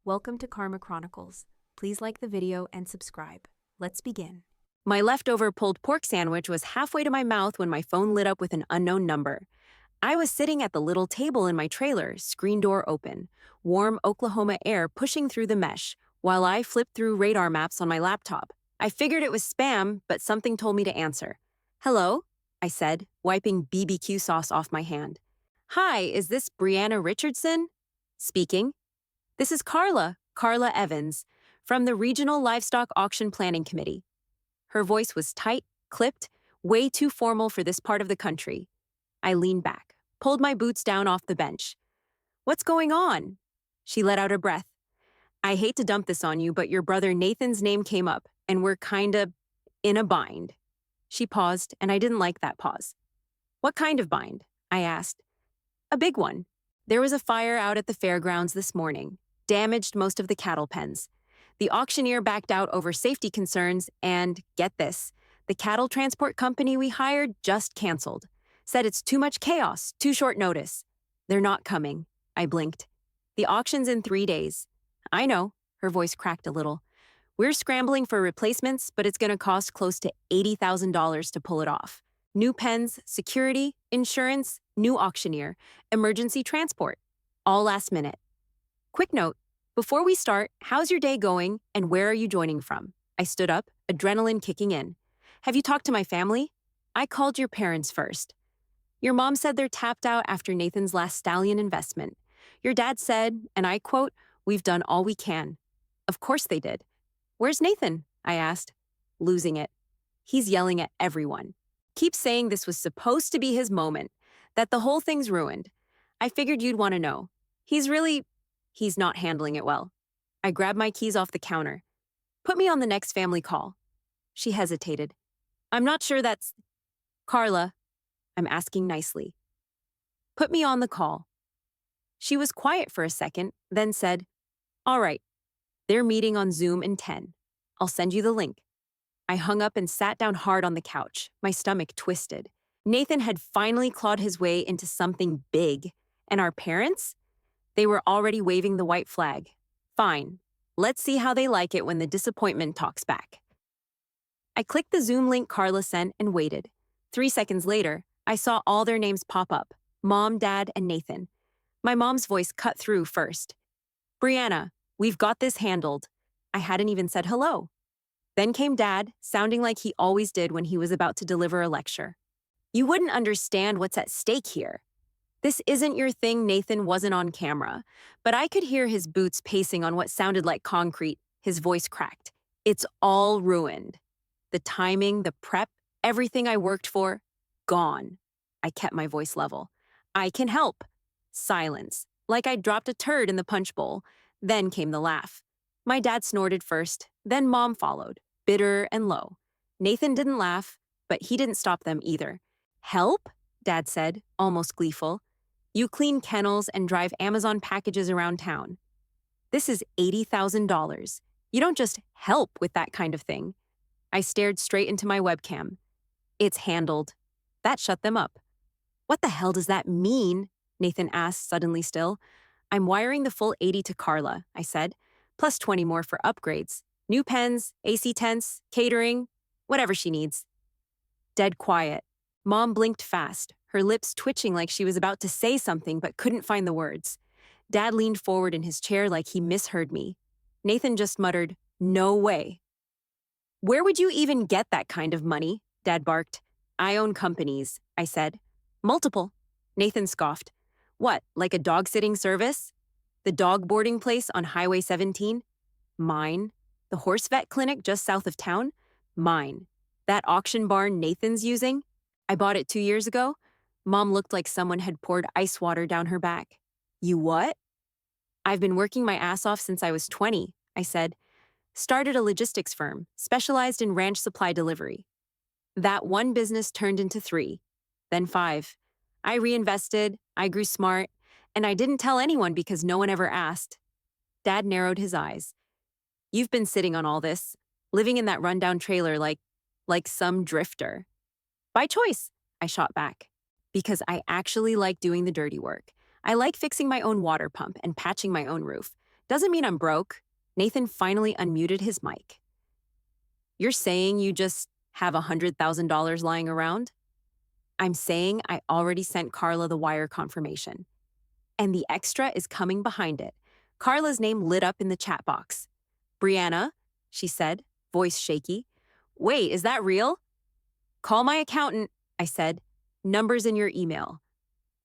Welcome to Karma Chronicles. Please like the video and subscribe. Let's begin. My leftover pulled pork sandwich was halfway to my mouth when my phone lit up with an unknown number. I was sitting at the little table in my trailer, screen door open, warm Oklahoma air pushing through the mesh, while I flipped through radar maps on my laptop. I figured it was spam, but something told me to answer. "Hello?" I said, wiping BBQ sauce off my hand. "Hi, is this Brianna Richardson?" "Speaking." "This is Carla Evans, from the Regional Livestock Auction Planning Committee." Her voice was tight, clipped, way too formal for this part of the country. I leaned back, pulled my boots down off the bench. "What's going on?" She let out a breath. "I hate to dump this on you, but your brother Nathan's name came up, and we're kinda in a bind." She paused, and I didn't like that pause. "What kind of bind?" I asked. "A big one. There was a fire out at the fairgrounds this morning. Damaged most of the cattle pens. The auctioneer backed out over safety concerns and, get this, the cattle transport company we hired just canceled. Said it's too much chaos, too short notice. They're not coming." I blinked. "The auction's in 3 days." "I know," her voice cracked a little. "We're scrambling for replacements, but it's gonna cost close to $80,000 to pull it off. New pens, security, insurance, new auctioneer, emergency transport. All last minute. Quick note, before we start, how's your day going and where are you joining from?" I stood up, adrenaline kicking in. "Have you talked to my family?" "I called your parents first. Your mom said they're tapped out after Nathan's last stallion investment. Your dad said, and I quote, 'We've done all we can.'" Of course they did. "Where's Nathan?" I asked. "Losing it. He's yelling at everyone. Keeps saying this was supposed to be his moment, that the whole thing's ruined. I figured you'd want to know. He's not handling it well." I grabbed my keys off the counter. "Put me on the next family call." She hesitated. "I'm not sure that's..." "Carla," I'm asking nicely. "Put me on the call." She was quiet for a second, then said, "All right. They're meeting on Zoom in 10. I'll send you the link." I hung up and sat down hard on the couch, my stomach twisted. Nathan had finally clawed his way into something big. And our parents? They were already waving the white flag. Fine. Let's see how they like it when the disappointment talks back. I clicked the Zoom link Carla sent and waited. 3 seconds later, I saw all their names pop up: Mom, Dad, and Nathan. My mom's voice cut through first. "Brianna, we've got this handled." I hadn't even said hello. Then came Dad, sounding like he always did when he was about to deliver a lecture. "You wouldn't understand what's at stake here. This isn't your thing." Nathan wasn't on camera, but I could hear his boots pacing on what sounded like concrete. His voice cracked. "It's all ruined. The timing, the prep, everything I worked for, gone." I kept my voice level. "I can help." Silence, like I'd dropped a turd in the punch bowl. Then came the laugh. My dad snorted first, then Mom followed, bitter and low. Nathan didn't laugh, but he didn't stop them either. "Help?" Dad said, almost gleeful. "You clean kennels and drive Amazon packages around town. This is $80,000. You don't just help with that kind of thing." I stared straight into my webcam. "It's handled." That shut them up. "What the hell does that mean?" Nathan asked, suddenly still. "I'm wiring the full 80 to Carla," I said, "plus 20 more for upgrades. New pens, AC tents, catering, whatever she needs." Dead quiet. Mom blinked fast, her lips twitching like she was about to say something but couldn't find the words. Dad leaned forward in his chair like he misheard me. Nathan just muttered, "No way." "Where would you even get that kind of money?" Dad barked. "I own companies," I said. "Multiple." Nathan scoffed. "What, like a dog-sitting service? The dog boarding place on Highway 17? Mine. The horse vet clinic just south of town? Mine. That auction barn Nathan's using? I bought it 2 years ago." Mom looked like someone had poured ice water down her back. "You what?" "I've been working my ass off since I was 20, I said. "Started a logistics firm, specialized in ranch supply delivery. That one business turned into 3, then 5. I reinvested, I grew smart, and I didn't tell anyone because no one ever asked." Dad narrowed his eyes. "You've been sitting on all this, living in that rundown trailer like some drifter." "By choice," I shot back. "Because I actually like doing the dirty work. I like fixing my own water pump and patching my own roof. Doesn't mean I'm broke. Nathan finally unmuted his mic. You're saying you just have $100,000 lying around? I'm saying I already sent Carla the wire confirmation. And the extra is coming behind it. Carla's name lit up in the chat box. Brianna, she said, voice shaky. Wait, is that real? Call my accountant, I said. Numbers in your email.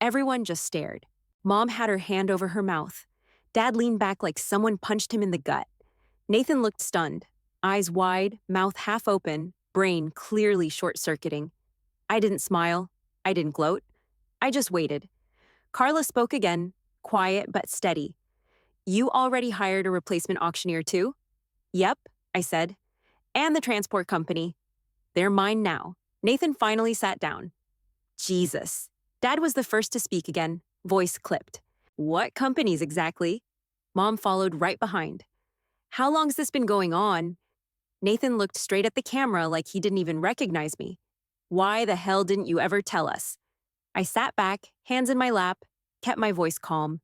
Everyone just stared. Mom had her hand over her mouth. Dad leaned back like someone punched him in the gut. Nathan looked stunned, eyes wide, mouth half open, brain clearly short-circuiting. I didn't smile. I didn't gloat. I just waited. Carla spoke again, quiet but steady. You already hired a replacement auctioneer too? Yep, I said. And the transport company. They're mine now. Nathan finally sat down. Jesus. Dad was the first to speak again, voice clipped. What companies exactly? Mom followed right behind. How long's this been going on? Nathan looked straight at the camera like he didn't even recognize me. Why the hell didn't you ever tell us? I sat back, hands in my lap, kept my voice calm.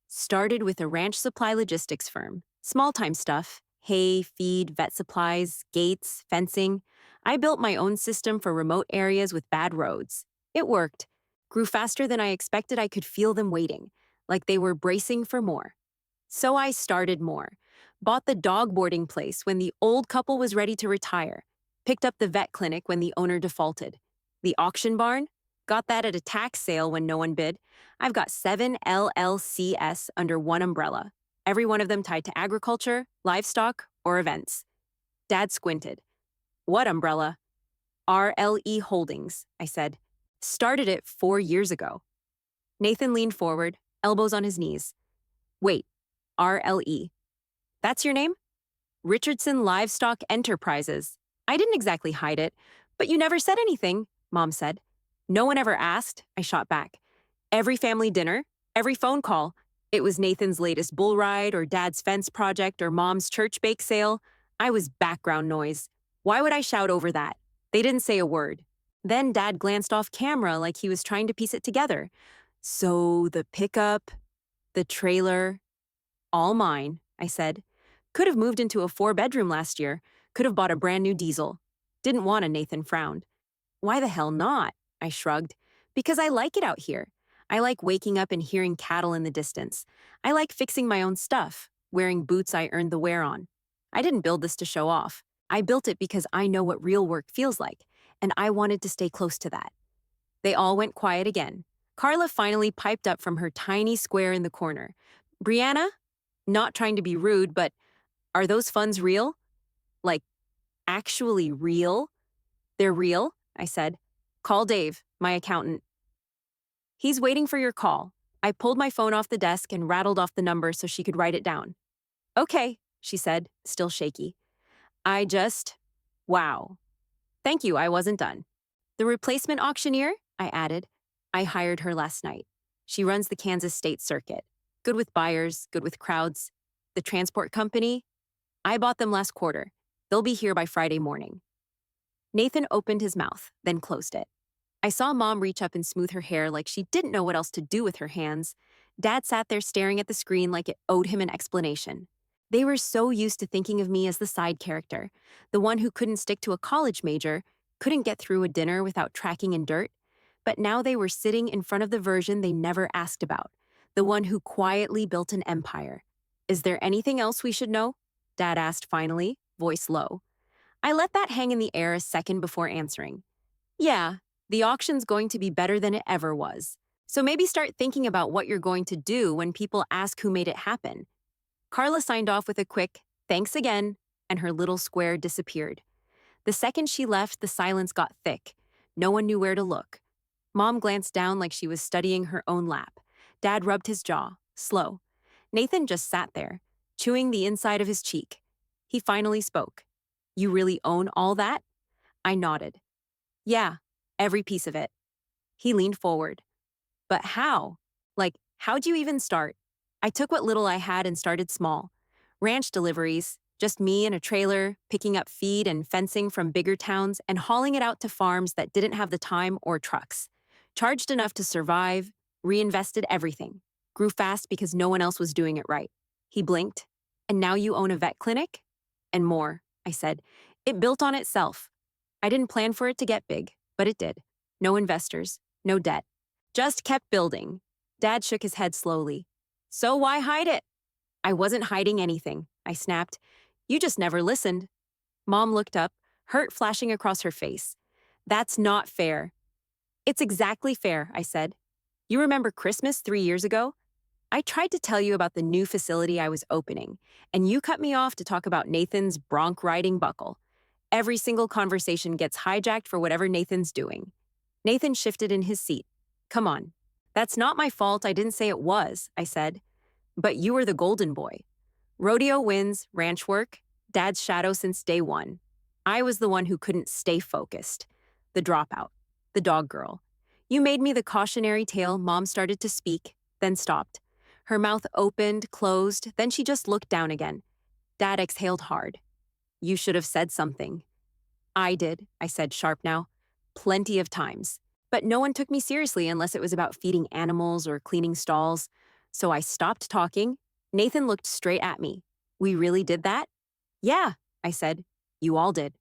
Started with a ranch supply logistics firm. Small-time stuff. Hay, feed, vet supplies, gates, fencing. I built my own system for remote areas with bad roads. It worked. Grew faster than I expected. I could feel them waiting, like they were bracing for more. So I started more. Bought the dog boarding place when the old couple was ready to retire. Picked up the vet clinic when the owner defaulted. The auction barn? Got that at a tax sale when no one bid. I've got 7 LLCs under one umbrella. Every one of them tied to agriculture, livestock, or events. Dad squinted. What umbrella? RLE Holdings, I said. Started it 4 years ago. Nathan leaned forward, elbows on his knees. Wait, RLE. That's your name? Richardson Livestock Enterprises. I didn't exactly hide it, but you never said anything, Mom said. No one ever asked, I shot back. Every family dinner, every phone call. It was Nathan's latest bull ride or Dad's fence project or Mom's church bake sale. I was background noise. Why would I shout over that? They didn't say a word. Then Dad glanced off camera like he was trying to piece it together. So the pickup, the trailer, all mine, I said. Could have moved into a 4-bedroom last year. Could have bought a brand new diesel. Didn't want to, Nathan frowned. Why the hell not? I shrugged. Because I like it out here. I like waking up and hearing cattle in the distance. I like fixing my own stuff, wearing boots I earned the wear on. I didn't build this to show off. I built it because I know what real work feels like, and I wanted to stay close to that. They all went quiet again. Carla finally piped up from her tiny square in the corner. Brianna? Not trying to be rude, but are those funds real? Like, actually real? They're real, I said. Call Dave, my accountant. He's waiting for your call. I pulled my phone off the desk and rattled off the number so she could write it down. Okay, she said, still shaky. Wow. Thank you, I wasn't done. The replacement auctioneer? I added. I hired her last night. She runs the Kansas State Circuit. Good with buyers, good with crowds. The transport company? I bought them last quarter. They'll be here by Friday morning. Nathan opened his mouth, then closed it. I saw Mom reach up and smooth her hair like she didn't know what else to do with her hands. Dad sat there staring at the screen like it owed him an explanation. They were so used to thinking of me as the side character, the one who couldn't stick to a college major, couldn't get through a dinner without tracking in dirt. But now they were sitting in front of the version they never asked about, the one who quietly built an empire. Is there anything else we should know? Dad asked finally, voice low. I let that hang in the air a second before answering. Yeah, the auction's going to be better than it ever was. So maybe start thinking about what you're going to do when people ask who made it happen. Carla signed off with a quick, thanks again, and her little square disappeared. The second she left, the silence got thick. No one knew where to look. Mom glanced down like she was studying her own lap. Dad rubbed his jaw, slow. Nathan just sat there, chewing the inside of his cheek. He finally spoke. You really own all that? I nodded. Yeah, every piece of it. He leaned forward. But how? Like, how'd you even start? I took what little I had and started small. Ranch deliveries, just me and a trailer, picking up feed and fencing from bigger towns and hauling it out to farms that didn't have the time or trucks. Charged enough to survive, reinvested everything. Grew fast because no one else was doing it right. He blinked, And now you own a vet clinic? And more, I said. It built on itself. I didn't plan for it to get big, but it did. No investors, no debt. Just kept building. Dad shook his head slowly. So why hide it? I wasn't hiding anything, I snapped. You just never listened. Mom looked up, hurt flashing across her face. That's not fair. It's exactly fair, I said. You remember Christmas 3 years ago? I tried to tell you about the new facility I was opening, and you cut me off to talk about Nathan's bronc riding buckle. Every single conversation gets hijacked for whatever Nathan's doing. Nathan shifted in his seat. Come on. That's not my fault. I didn't say it was, I said. But you were the golden boy. Rodeo wins, ranch work, Dad's shadow since day one. I was the one who couldn't stay focused. The dropout. The dog girl. You made me the cautionary tale. Mom started to speak, then stopped. Her mouth opened, closed, then she just looked down again. Dad exhaled hard. You should have said something. I did, I said, sharp now. Plenty of times. But no one took me seriously unless it was about feeding animals or cleaning stalls. So I stopped talking. Nathan looked straight at me. We really did that? Yeah, I said. You all did.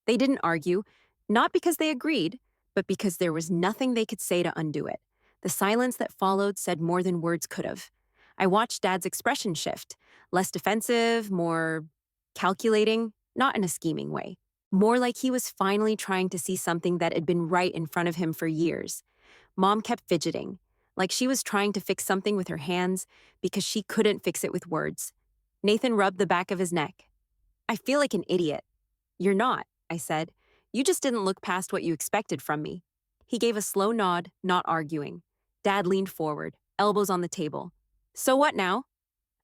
They didn't argue, not because they agreed, but because there was nothing they could say to undo it. The silence that followed said more than words could have. I watched Dad's expression shift, less defensive, more calculating, not in a scheming way. More like he was finally trying to see something that had been right in front of him for years. Mom kept fidgeting, like she was trying to fix something with her hands because she couldn't fix it with words. Nathan rubbed the back of his neck. I feel like an idiot. You're not, I said. You just didn't look past what you expected from me. He gave a slow nod, not arguing. Dad leaned forward, elbows on the table. So what now?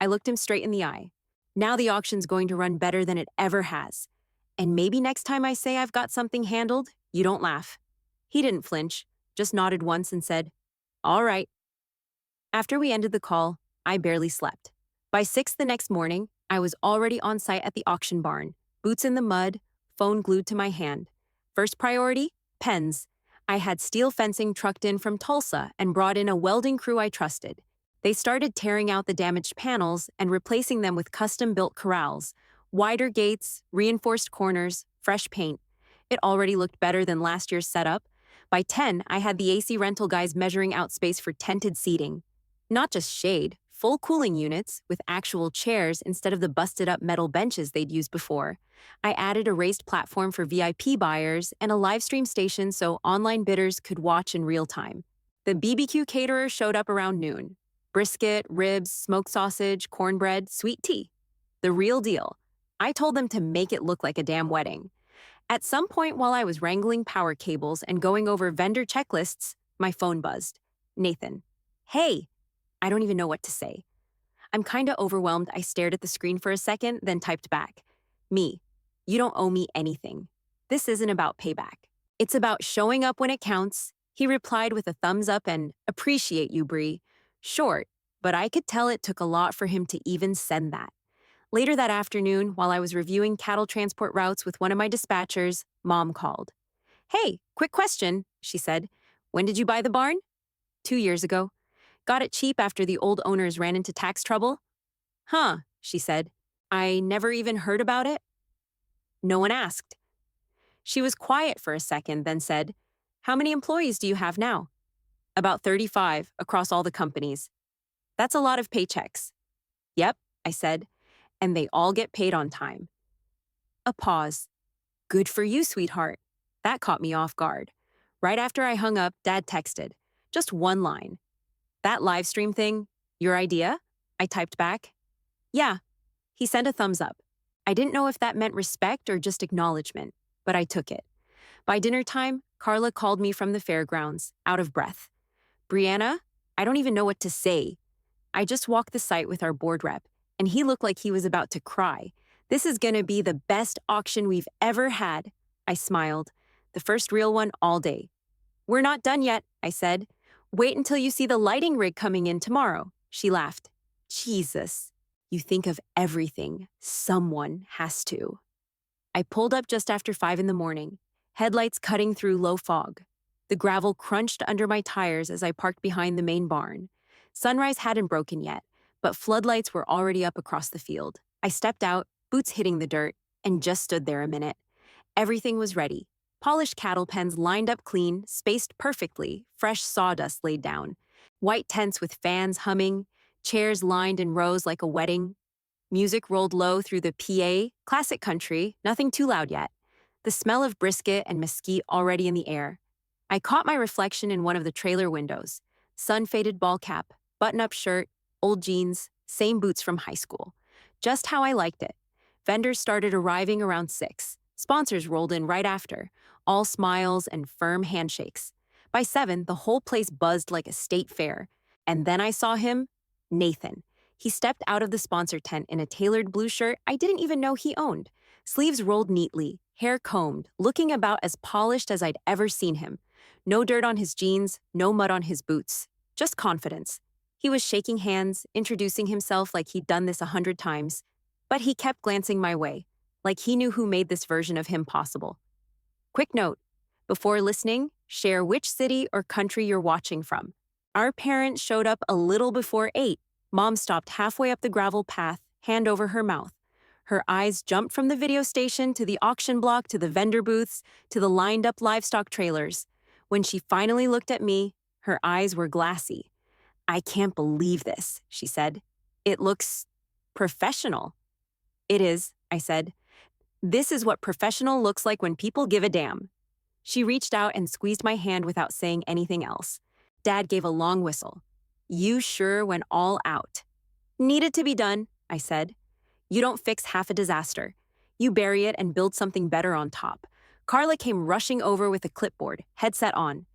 I looked him straight in the eye. Now the auction's going to run better than it ever has. And maybe next time I say I've got something handled, you don't laugh. He didn't flinch, just nodded once and said, all right. After we ended the call, I barely slept. By 6 the next morning, I was already on site at the auction barn, boots in the mud, phone glued to my hand. First priority, pens. I had steel fencing trucked in from Tulsa and brought in a welding crew I trusted. They started tearing out the damaged panels and replacing them with custom-built corrals, wider gates, reinforced corners, fresh paint. It already looked better than last year's setup. By 10, I had the AC rental guys measuring out space for tented seating. Not just shade, full cooling units with actual chairs instead of the busted-up metal benches they'd used before. I added a raised platform for VIP buyers and a live stream station so online bidders could watch in real time. The BBQ caterer showed up around noon. Brisket, ribs, smoked sausage, cornbread, sweet tea. The real deal. I told them to make it look like a damn wedding. At some point while I was wrangling power cables and going over vendor checklists, my phone buzzed. Nathan. Hey. I don't even know what to say. I'm kinda overwhelmed. I stared at the screen for a second, then typed back. Me. You don't owe me anything. This isn't about payback. It's about showing up when it counts. He replied with a thumbs up and, appreciate you, Bree. Short, but I could tell it took a lot for him to even send that. Later that afternoon, while I was reviewing cattle transport routes with one of my dispatchers, Mom called. Hey, quick question, she said. When did you buy the barn? 2 years ago. Got it cheap after the old owners ran into tax trouble? Huh, she said. I never even heard about it. No one asked. She was quiet for a second, then said, how many employees do you have now? About 35 across all the companies. That's a lot of paychecks. Yep, I said, and they all get paid on time. A pause. Good for you, sweetheart. That caught me off guard. Right after I hung up, Dad texted. Just one line. That live stream thing, your idea? I typed back. Yeah. He sent a thumbs up. I didn't know if that meant respect or just acknowledgement, but I took it. By dinner time, Carla called me from the fairgrounds, out of breath. Brianna, I don't even know what to say. I just walked the site with our board rep, and he looked like he was about to cry. This is gonna be the best auction we've ever had. I smiled. The first real one all day. We're not done yet, I said. Wait until you see the lighting rig coming in tomorrow. She laughed. Jesus, you think of everything. Someone has to. I pulled up just after 5 in the morning, headlights cutting through low fog. The gravel crunched under my tires as I parked behind the main barn. Sunrise hadn't broken yet, but floodlights were already up across the field. I stepped out, boots hitting the dirt, and just stood there a minute. Everything was ready. Polished cattle pens lined up clean, spaced perfectly, fresh sawdust laid down. White tents with fans humming, chairs lined in rows like a wedding. Music rolled low through the PA, classic country, nothing too loud yet. The smell of brisket and mesquite already in the air. I caught my reflection in one of the trailer windows. Sun-faded ball cap, button-up shirt, old jeans, same boots from high school. Just how I liked it. Vendors started arriving around 6. Sponsors rolled in right after, all smiles and firm handshakes. By 7, the whole place buzzed like a state fair. And then I saw him, Nathan. He stepped out of the sponsor tent in a tailored blue shirt I didn't even know he owned. Sleeves rolled neatly, hair combed, looking about as polished as I'd ever seen him. No dirt on his jeans, no mud on his boots. Just confidence. He was shaking hands, introducing himself like he'd done this 100 times. But he kept glancing my way, like he knew who made this version of him possible. Quick note, before listening, share which city or country you're watching from. Our parents showed up a little before 8. Mom stopped halfway up the gravel path, hand over her mouth. Her eyes jumped from the video station to the auction block to the vendor booths to the lined-up livestock trailers. When she finally looked at me, her eyes were glassy. "I can't believe this," she said. "It looks professional." "It is," I said. "This is what professional looks like when people give a damn." She reached out and squeezed my hand without saying anything else. Dad gave a long whistle. "You sure went all out." "Needed to be done," I said. "You don't fix half a disaster. You bury it and build something better on top." Carla came rushing over with a clipboard, headset on.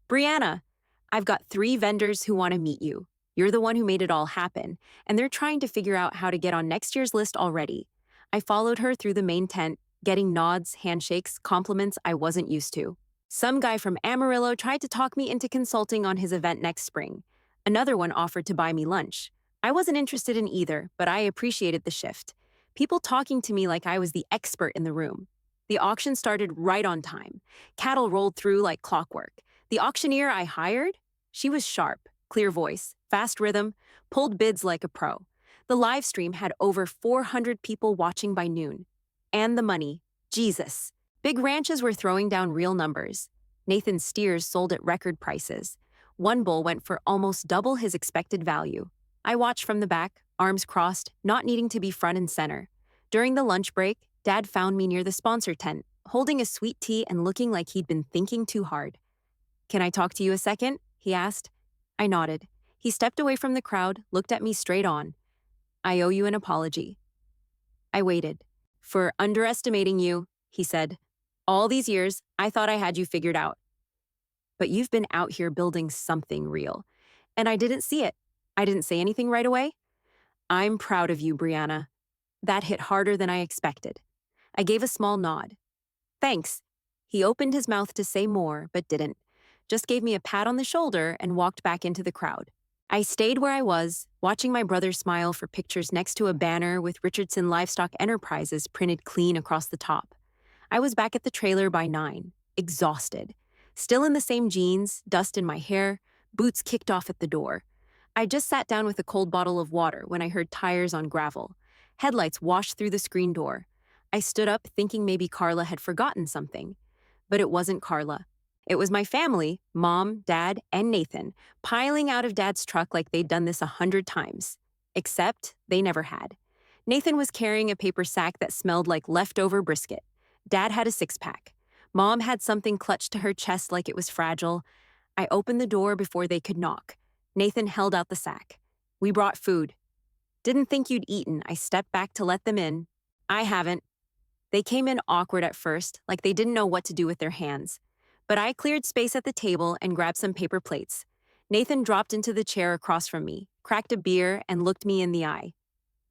"Brianna, I've got 3 vendors who want to meet you. You're the one who made it all happen, and they're trying to figure out how to get on next year's list already." I followed her through the main tent, getting nods, handshakes, compliments I wasn't used to. Some guy from Amarillo tried to talk me into consulting on his event next spring. Another one offered to buy me lunch. I wasn't interested in either, but I appreciated the shift. People talking to me like I was the expert in the room. The auction started right on time. Cattle rolled through like clockwork. The auctioneer I hired? She was sharp, clear voice, fast rhythm, pulled bids like a pro. The live stream had over 400 people watching by noon. And the money. Jesus. Big ranches were throwing down real numbers. Nathan's steers sold at record prices. One bull went for almost double his expected value. I watched from the back, arms crossed, not needing to be front and center. During the lunch break, Dad found me near the sponsor tent, holding a sweet tea and looking like he'd been thinking too hard. "Can I talk to you a second?" he asked. I nodded. He stepped away from the crowd, looked at me straight on. "I owe you an apology." I waited. "For underestimating you," he said. "All these years, I thought I had you figured out. But you've been out here building something real. And I didn't see it. I didn't say anything right away. I'm proud of you, Brianna." That hit harder than I expected. I gave a small nod. "Thanks." He opened his mouth to say more, but didn't. Just gave me a pat on the shoulder and walked back into the crowd. I stayed where I was, watching my brother smile for pictures next to a banner with Richardson Livestock Enterprises printed clean across the top. I was back at the trailer by 9, exhausted. Still in the same jeans, dust in my hair, boots kicked off at the door. I just sat down with a cold bottle of water when I heard tires on gravel. Headlights washed through the screen door. I stood up thinking maybe Carla had forgotten something. But it wasn't Carla. It was my family, Mom, Dad, and Nathan, piling out of Dad's truck like they'd done this 100 times. Except they never had. Nathan was carrying a paper sack that smelled like leftover brisket. Dad had a 6-pack. Mom had something clutched to her chest like it was fragile. I opened the door before they could knock. Nathan held out the sack. "We brought food." "Didn't think you'd eaten." I stepped back to let them in. "I haven't." They came in awkward at first, like they didn't know what to do with their hands. But I cleared space at the table and grabbed some paper plates. Nathan dropped into the chair across from me, cracked a beer, and looked me in the eye.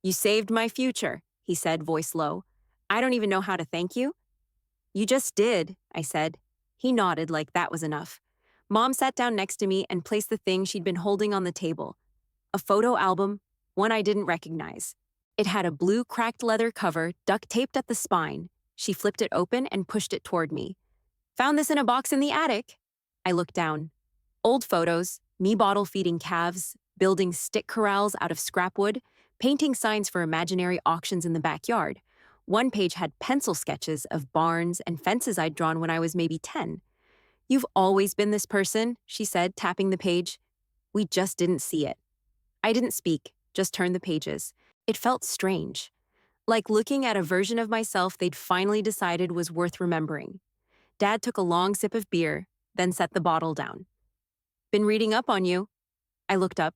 "You saved my future," he said, voice low. "I don't even know how to thank you." "You just did," I said. He nodded like that was enough. Mom sat down next to me and placed the thing she'd been holding on the table. A photo album, one I didn't recognize. It had a blue cracked leather cover duct taped at the spine. She flipped it open and pushed it toward me. "Found this in a box in the attic." I looked down. Old photos, me bottle feeding calves, building stick corrals out of scrap wood, painting signs for imaginary auctions in the backyard. One page had pencil sketches of barns and fences I'd drawn when I was maybe 10. "You've always been this person," she said, tapping the page. "We just didn't see it." I didn't speak, just turned the pages. It felt strange, like looking at a version of myself they'd finally decided was worth remembering. Dad took a long sip of beer, then set the bottle down. "Been reading up on you." I looked up.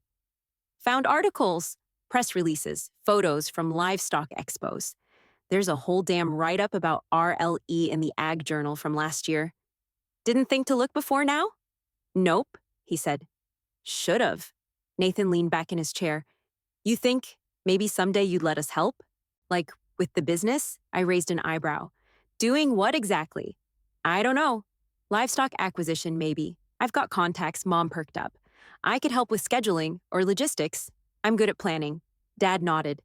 "Found articles, press releases, photos from livestock expos. There's a whole damn write-up about RLE in the Ag Journal from last year." "Didn't think to look before now?" "Nope," he said. "Should've." Nathan leaned back in his chair. "You think maybe someday you'd let us help? Like, with the business?" I raised an eyebrow. "Doing what exactly?" "I don't know. Livestock acquisition, maybe. I've got contacts." Mom perked up. "I could help with scheduling or logistics. I'm good at planning." Dad nodded.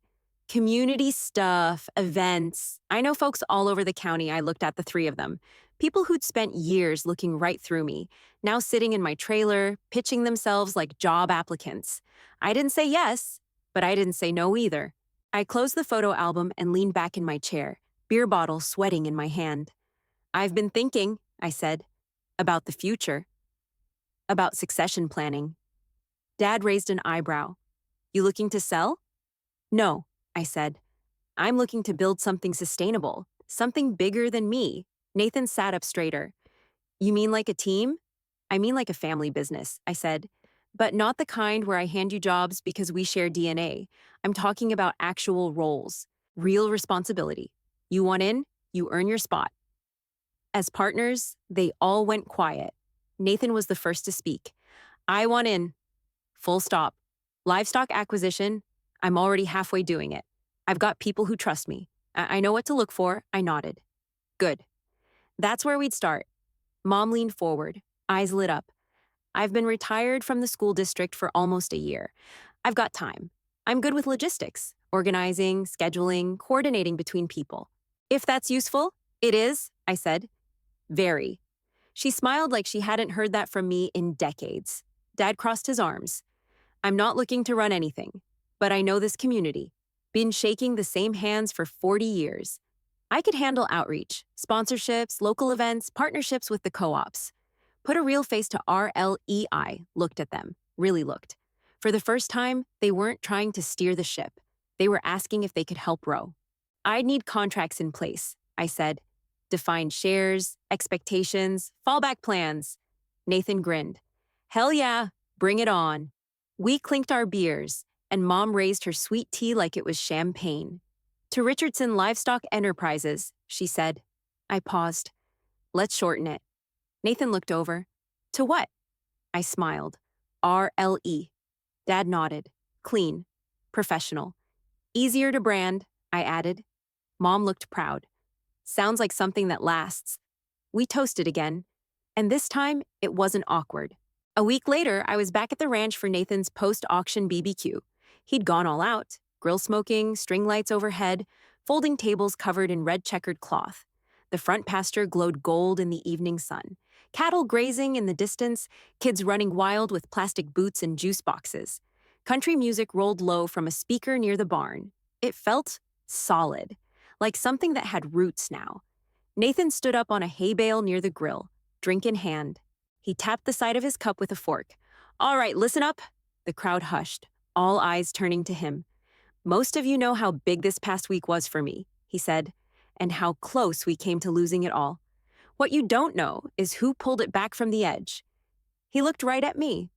"Community stuff, events. I know folks all over the county." I looked at the three of them. People who'd spent years looking right through me, now sitting in my trailer, pitching themselves like job applicants. I didn't say yes, but I didn't say no either. I closed the photo album and leaned back in my chair, beer bottle sweating in my hand. "I've been thinking," I said, "about the future. About succession planning." Dad raised an eyebrow. "You looking to sell?" "No," I said. "I'm looking to build something sustainable, something bigger than me." Nathan sat up straighter. "You mean like a team?" "I mean like a family business," I said. "But not the kind where I hand you jobs because we share DNA. I'm talking about actual roles, real responsibility. You want in, you earn your spot." As partners, they all went quiet. Nathan was the first to speak. "I want in. Full stop. Livestock acquisition, I'm already halfway doing it. I've got people who trust me. I know what to look for." I nodded. "Good. That's where we'd start." Mom leaned forward, eyes lit up. "I've been retired from the school district for almost a year. I've got time. I'm good with logistics, organizing, scheduling, coordinating between people." "If that's useful." "It is," I said. "Very." She smiled like she hadn't heard that from me in decades. Dad crossed his arms. "I'm not looking to run anything, but I know this community. Been shaking the same hands for 40 years. I could handle outreach, sponsorships, local events, partnerships with the co-ops." Put a real face to RLEI, looked at them, really looked. For the first time, they weren't trying to steer the ship. They were asking if they could help row. "I'd need contracts in place," I said. "Defined shares, expectations, fallback plans." Nathan grinned. "Hell yeah, bring it on." We clinked our beers, and Mom raised her sweet tea like it was champagne. "To Richardson Livestock Enterprises," she said. I paused. "Let's shorten it." Nathan looked over. "To what?" I smiled. RLE. Dad nodded. "Clean. Professional. Easier to brand," I added. Mom looked proud. "Sounds like something that lasts." We toasted again, and this time it wasn't awkward. A week later, I was back at the ranch for Nathan's post-auction BBQ. He'd gone all out, grill smoking, string lights overhead, folding tables covered in red checkered cloth. The front pasture glowed gold in the evening sun. Cattle grazing in the distance, kids running wild with plastic boots and juice boxes. Country music rolled low from a speaker near the barn. It felt solid, like something that had roots now. Nathan stood up on a hay bale near the grill, drink in hand. He tapped the side of his cup with a fork. "All right, listen up." The crowd hushed, all eyes turning to him. "Most of you know how big this past week was for me," he said, "and how close we came to losing it all. What you don't know is who pulled it back from the edge." He looked right at me.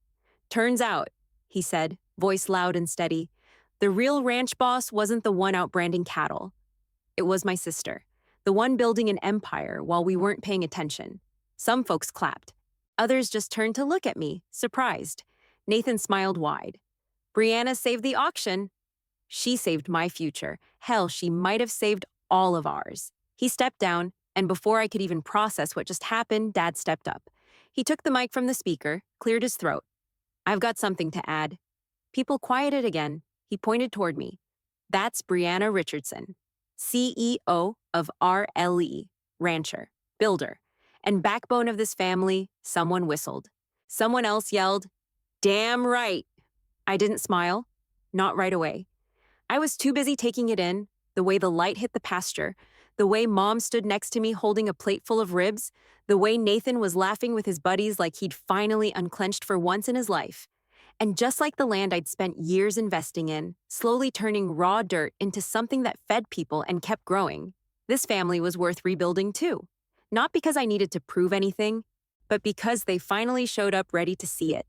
"Turns out," he said, voice loud and steady, "the real ranch boss wasn't the one out branding cattle. It was my sister, the one building an empire while we weren't paying attention." Some folks clapped. Others just turned to look at me, surprised. Nathan smiled wide. "Brianna saved the auction." "She saved my future. Hell, she might have saved all of ours." He stepped down, and before I could even process what just happened, Dad stepped up. He took the mic from the speaker, cleared his throat. "I've got something to add." People quieted again. He pointed toward me. "That's Brianna Richardson, CEO of RLE, rancher, builder, and backbone of this family." Someone whistled. Someone else yelled, "Damn right." I didn't smile. Not right away. I was too busy taking it in, the way the light hit the pasture, the way Mom stood next to me holding a plate full of ribs, the way Nathan was laughing with his buddies like he'd finally unclenched for once in his life. And just like the land I'd spent years investing in, slowly turning raw dirt into something that fed people and kept growing, this family was worth rebuilding too. Not because I needed to prove anything, but because they finally showed up ready to see it.